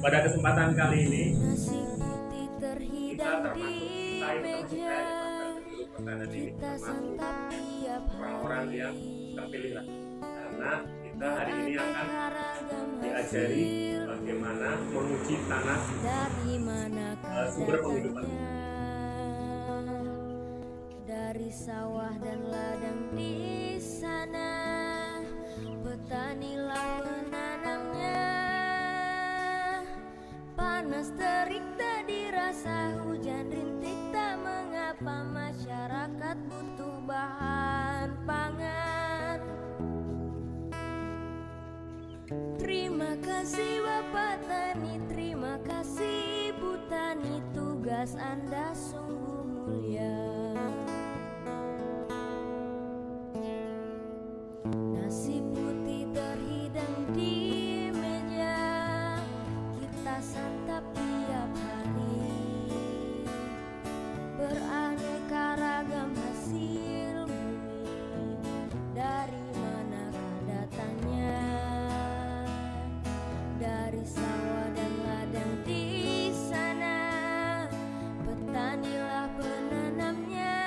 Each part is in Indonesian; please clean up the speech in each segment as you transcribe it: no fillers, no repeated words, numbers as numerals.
Pada kesempatan kali ini kita termasuk pertanian ini termasuk orang-orang yang terpilih lah, karena kita hari ini akan diajari bagaimana menguji tanah sumber penghidupan. Dari sawah dan ladang di sana, petanilah penanamnya. Panas terik tak dirasa, hujan rintik tak mengapa, masyarakat butuh bahan pangan. Terima kasih Bapak Tani, terima kasih Ibu Tani, tugas Anda sungguh mulia. Nasi putih terhidang di meja, kita santap tiap hari. Beraneka ragam hasil bumi, dari manakah datangnya? Dari sawah dan ladang di sana, petanilah penanamnya.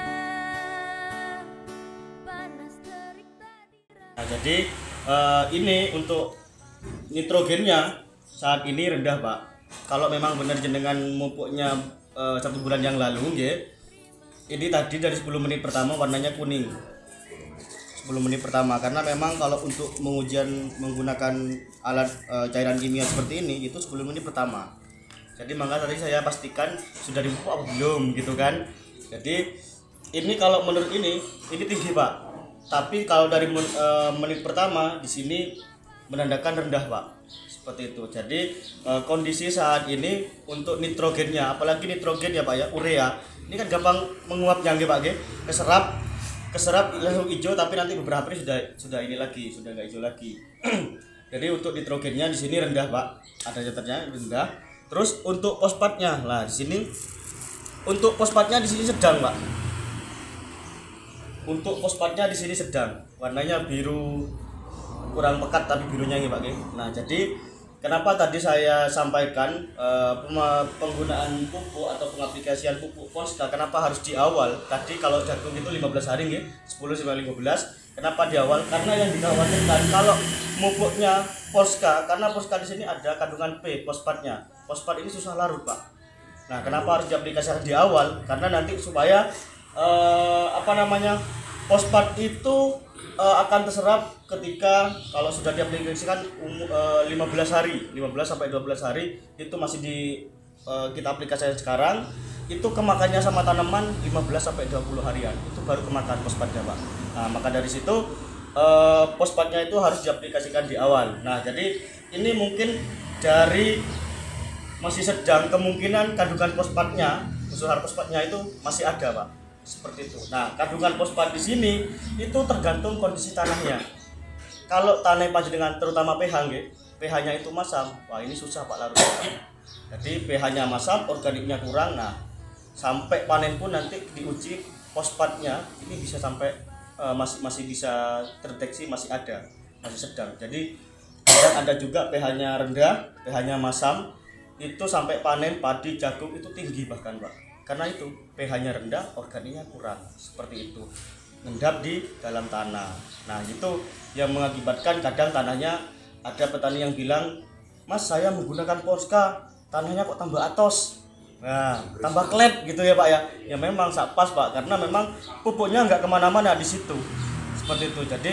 Panas terik tak dirasa. Nah, jadi ini untuk nitrogennya saat ini rendah, Pak. Kalau memang benar jenengan mupuknya 1 bulan yang lalu, ya, ini tadi dari 10 menit pertama warnanya kuning. 10 menit pertama, karena memang kalau untuk pengujian menggunakan alat cairan kimia seperti ini itu 10 menit pertama. Jadi maka tadi saya pastikan sudah dipupuk apa belum gitu kan. Jadi ini kalau menurut ini tinggi, Pak. Tapi kalau dari menit pertama di sini menandakan rendah, Pak. Seperti itu. Jadi kondisi saat ini untuk nitrogennya, apalagi nitrogen ya Pak ya, urea, ini kan gampang menguapnya nggih Pak nggih. Keserap langsung hijau, tapi nanti beberapa hari sudah ini lagi, sudah nggak hijau lagi. Jadi untuk nitrogennya di sini rendah, Pak. Ada catatnya rendah. Terus untuk fosfatnya, lah di sini untuk fosfatnya di sini sedang, Pak. Untuk fosfatnya di sini sedang. Warnanya biru kurang pekat tapi birunya nggih, Pak nggih. Nah, jadi kenapa tadi saya sampaikan penggunaan pupuk atau pengaplikasian pupuk Polska kenapa harus di awal? Tadi kalau jagung itu 15 hari nggih, 10 sampai 15. Kenapa di awal? Karena yang dikhawatirkan kalau pupuknya Polska, karena Polska di sini ada kandungan P, fosfatnya. Fosfat ini susah larut, Pak. Nah, kenapa harus diaplikasikan di awal? Karena nanti supaya fosfat itu akan terserap ketika kalau sudah diaplikasikan 15 hari, 15 sampai 12 hari itu masih kita aplikasikan sekarang, itu kemakannya sama tanaman 15 sampai 20 harian. Itu baru kemakan fosfatnya, Pak. Nah, maka dari situ fosfatnya itu harus diaplikasikan di awal. Nah, jadi ini mungkin dari masih sedang, kemungkinan kandungan fosfatnya, unsur fosfatnya itu masih ada, Pak. Seperti itu. Nah, kandungan fosfat di sini itu tergantung kondisi tanahnya. Kalau tanah panjenengan terutama pH nggih, pH-nya itu masam, wah ini susah Pak larut. Jadi pH-nya masam, organiknya kurang. Nah, sampai panen pun nanti diuji fosfatnya ini bisa sampai masih bisa terdeteksi, masih ada, masih sedang. Jadi ada juga pH-nya rendah, pH-nya masam, itu sampai panen padi jagung itu tinggi bahkan, Pak. Karena itu pH-nya rendah, organiknya kurang, seperti itu, ngendap di dalam tanah. Nah, itu yang mengakibatkan kadang tanahnya ada petani yang bilang, Mas saya menggunakan Polska, tanahnya kok tambah atos, nah tambah klet gitu ya Pak ya. Ya memang pas Pak, karena memang pupuknya nggak kemana-mana di situ, seperti itu. Jadi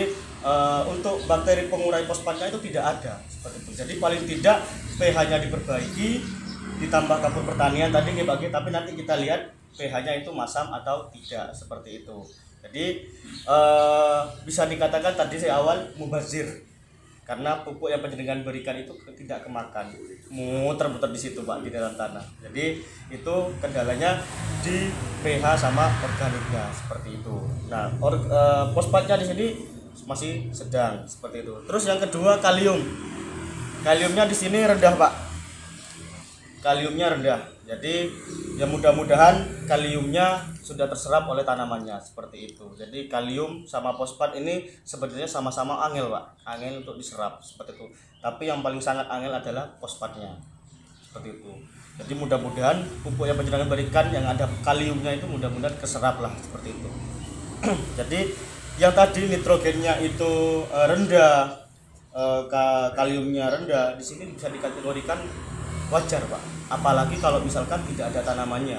untuk bakteri pengurai fosfatnya itu tidak ada, seperti itu. Jadi paling tidak pH-nya diperbaiki, ditambah kapur pertanian tadi nggih Pak, tapi nanti kita lihat pH-nya itu masam atau tidak, seperti itu. Jadi bisa dikatakan tadi saya awal mubazir, karena pupuk yang panjenengan berikan itu tidak kemakan, muter-muter di situ Pak, di dalam tanah. Jadi itu kendalanya di pH sama organiknya, seperti itu. Nah, fosfatnya di sini masih sedang, seperti itu. Terus yang kedua kalium. Kaliumnya di sini rendah Pak. Kaliumnya rendah. Jadi ya mudah-mudahan kaliumnya sudah terserap oleh tanamannya seperti itu. Jadi kalium sama fosfat ini sebenarnya sama-sama angel Pak, angel untuk diserap seperti itu. Tapi yang paling sangat angel adalah fosfatnya seperti itu. Jadi mudah-mudahan pupuk yang penjenengan berikan yang ada kaliumnya itu mudah-mudahan keserap lah seperti itu. Jadi yang tadi nitrogennya itu rendah, kaliumnya rendah, di sini bisa dikategorikan wajar Pak. Apalagi kalau misalkan tidak ada tanamannya,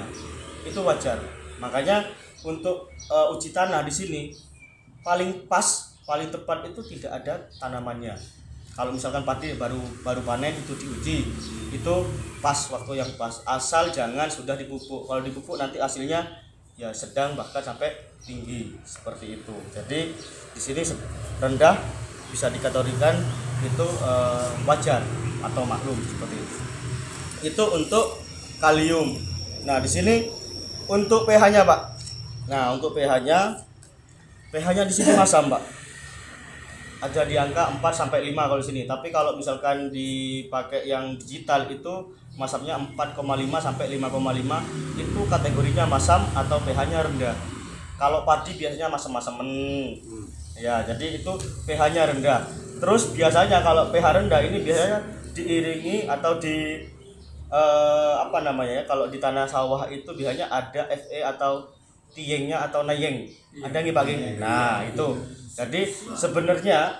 itu wajar. Makanya untuk uji tanah di sini paling pas, paling tepat itu tidak ada tanamannya. Kalau misalkan padi baru panen itu diuji, itu pas waktu yang pas. Asal jangan sudah dipupuk. Kalau dipupuk nanti hasilnya ya sedang bahkan sampai tinggi seperti itu. Jadi di sini rendah bisa dikategorikan itu wajar atau maklum seperti itu. Itu untuk kalium. Nah, di sini untuk pH-nya, Pak. Nah, untuk pH-nya di sini masam, Pak. Ada di angka 4 sampai 5 kalau di sini. Tapi kalau misalkan dipakai yang digital itu masamnya 4,5 sampai 5,5 itu kategorinya masam atau pH-nya rendah. Kalau padi biasanya masam-masamen. Ya, jadi itu pH-nya rendah. Terus biasanya kalau pH rendah ini biasanya diiringi atau kalau di tanah sawah itu biasanya ada Fe atau tiengnya atau nayeng, ada nggih Pak? Nah itu jadi sebenarnya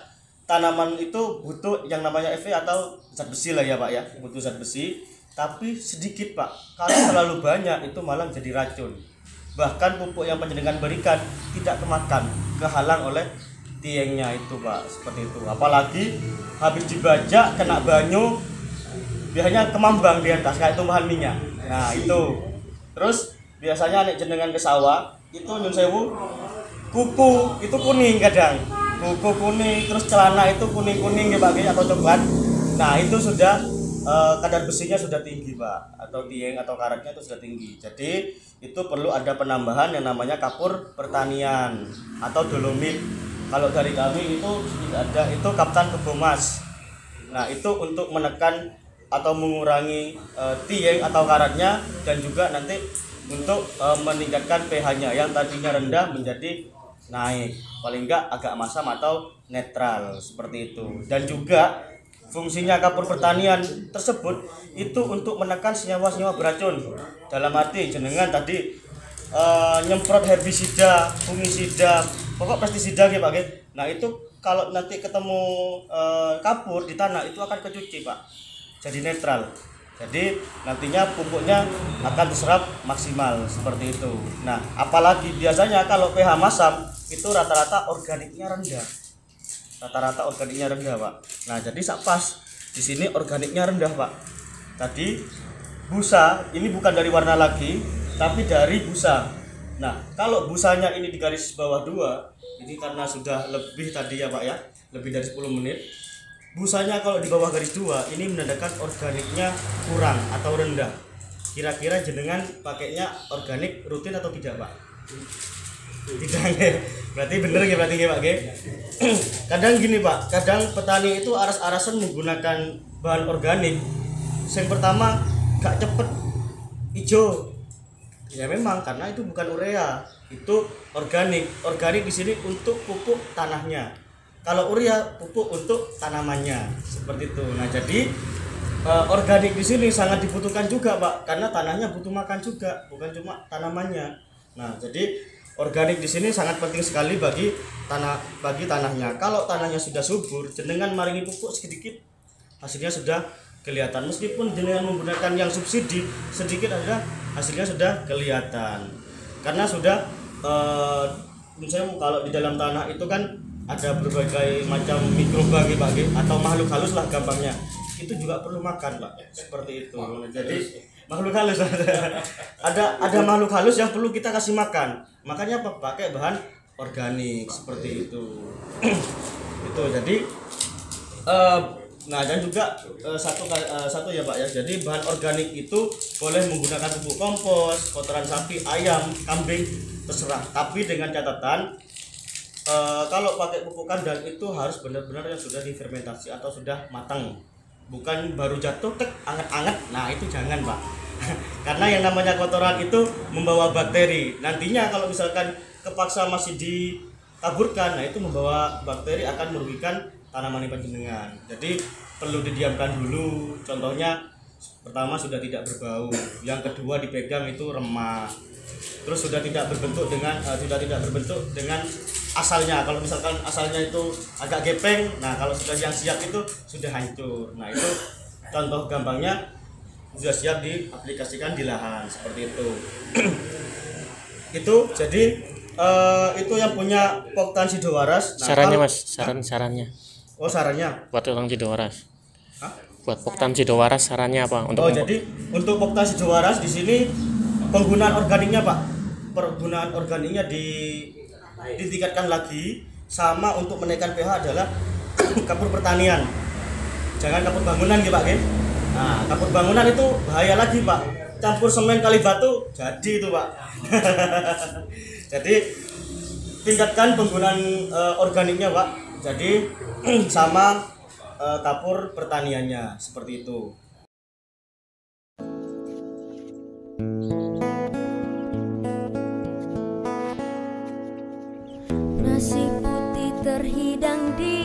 tanaman itu butuh yang namanya Fe atau zat besi lah ya Pak ya, butuh zat besi, tapi sedikit Pak. Kalau terlalu banyak itu malah jadi racun. Bahkan pupuk yang panjenengan berikan tidak kemakan, kehalang oleh tiengnya itu Pak, seperti itu. Apalagi habis dibajak kena banyu biasanya kemambang di atas kayak tumbuhan minyak. Nah itu terus biasanya nek jenengan ke sawah itu nyun sewu kuku itu kuning, kadang kuku kuning, terus celana itu kuning-kuning ya Pak atau coklat. Nah itu sudah kadar besinya sudah tinggi Pak, atau tieng atau karatnya itu sudah tinggi. Jadi itu perlu ada penambahan yang namanya kapur pertanian atau dolomit. Kalau dari kami itu tidak ada, itu Kaptan Kebomas. Nah itu untuk menekan atau mengurangi tieng atau karatnya, dan juga nanti untuk meningkatkan pH-nya yang tadinya rendah menjadi naik, paling enggak agak masam atau netral seperti itu. Dan juga fungsinya kapur pertanian tersebut itu untuk menekan senyawa-senyawa beracun. Dalam arti jenengan tadi nyemprot herbisida, fungisida, pokok pestisida gitu Pak. Nah itu kalau nanti ketemu kapur di tanah itu akan kecuci Pak, jadi netral. Jadi nantinya pupuknya akan terserap maksimal seperti itu. Nah, apalagi biasanya kalau pH masam itu rata-rata organiknya rendah. Rata-rata organiknya rendah, Pak. Nah, jadi pas di sini organiknya rendah, Pak. Tadi busa ini bukan dari warna lagi, tapi dari busa. Nah, kalau busanya ini di garis bawah 2, ini karena sudah lebih tadi ya, Pak ya, lebih dari 10 menit. Busanya kalau di bawah garis 2 ini menandakan organiknya kurang atau rendah. Kira-kira jenengan pakainya organik rutin atau tidak Pak? Tidak. Berarti bener ya berarti Pak. Kadang gini Pak, kadang petani itu aras-arasan menggunakan bahan organik. Yang pertama gak cepet hijau. Ya memang karena itu bukan urea, itu organik. Organik di sini untuk pupuk tanahnya. Kalau urea pupuk untuk tanamannya seperti itu. Nah jadi organik di sini sangat dibutuhkan juga Pak, karena tanahnya butuh makan juga, bukan cuma tanamannya. Nah jadi organik di sini sangat penting sekali bagi tanahnya. Kalau tanahnya sudah subur, jenengan maringi pupuk sedikit, hasilnya sudah kelihatan. Meskipun jenengan menggunakan yang subsidi sedikit ada, hasilnya sudah kelihatan. Karena sudah misalnya kalau di dalam tanah itu kan ada berbagai macam mikroba Pak, atau makhluk halus lah gampangnya. Itu juga perlu makan Pak, seperti itu. Jadi makhluk halus ada makhluk halus yang perlu kita kasih makan. Makanya apa? Pakai bahan organik seperti itu. Itu jadi nah dan juga satu ya Pak ya. Jadi bahan organik itu boleh menggunakan pupuk kompos, kotoran sapi, ayam, kambing, terserah. Tapi dengan catatan kalau pakai pupuk kandang itu harus benar-benar yang sudah difermentasi atau sudah matang, bukan baru jatuh tek anget-anget. Nah itu jangan Pak, Karena yang namanya kotoran itu membawa bakteri. Nantinya kalau misalkan kepaksa masih ditaburkan, nah itu membawa bakteri, akan merugikan tanaman panjenengan. Jadi perlu didiamkan dulu. Contohnya pertama sudah tidak berbau, yang kedua dipegang itu remah, terus sudah tidak berbentuk dengan asalnya. Kalau misalkan asalnya itu agak gepeng, nah kalau sudah yang siap itu sudah hancur. Nah itu contoh gampangnya sudah siap diaplikasikan di lahan seperti itu. Itu jadi itu yang punya Poktan Sidowaras. Nah, Sarannya kalau- Mas, sarannya Oh sarannya. buat orang Sidowaras. Hah? Buat Poktan Sidowaras sarannya apa untuk Oh jadi untuk Poktan Sidowaras di sini penggunaan organiknya Pak, penggunaan organiknya ditingkatkan lagi, sama untuk menaikkan pH adalah kapur pertanian, jangan kapur bangunan gitu Pak ya. Nah kapur bangunan itu bahaya lagi Pak, campur semen kali batu jadi itu Pak. Jadi tingkatkan penggunaan organiknya Pak, jadi sama kapur pertaniannya seperti itu. Nasi putih terhidang di